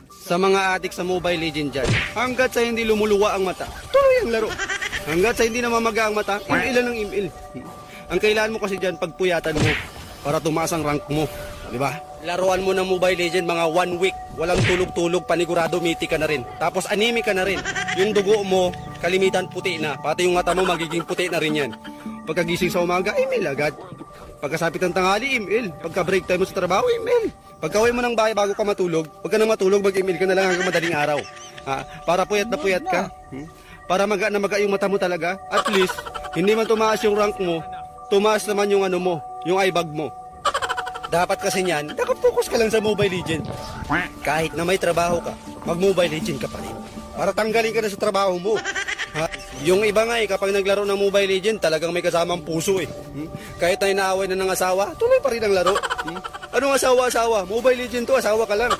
Sa mga adik sa Mobile Legends dyan, hanggat sa hindi lumuluwa ang mata, tuloy ang laro. Hanggat sa hindi namamaga ang mata, email ng email. Ang kailangan mo kasi dyan, pagpuyatan mo para tumaas ang rank mo. Di ba? Laruan mo ng Mobile Legends mga 1 week. Walang tulog-tulog, panigurado, mythic ka na rin. Tapos anemic ka na rin. Yung dugo mo, kalimitan puti na. Pati yung mata mo, magiging puti na rin yan. Pagkagising sa umaga, email agad. Pagkasapit ng tanghali, email. Pagka break time mo sa trabaho, email. Pagka-uwi mo ng bahay bago ka matulog, pag ka na matulog, mag-email ka na lang hanggang madaling araw. Para puyat na puyat ka. Para maga na maga yung mata mo talaga. At least, hindi man tumaas yung rank mo, tumaas naman yung ano mo, yung eyebag mo. Dapat kasi niyan, nakapokus ka lang sa Mobile Legends. Kahit na may trabaho ka, mag-Mobile Legends ka pa rin. Para tanggalin ka na sa trabaho mo. Yung iba nga kapag naglaro ng Mobile Legends, talagang may kasamang puso eh. Kahit na inaaway na ng asawa, tuloy pa rin ang laro. Anong asawa-asawa? Mobile Legends to, asawa ka lang.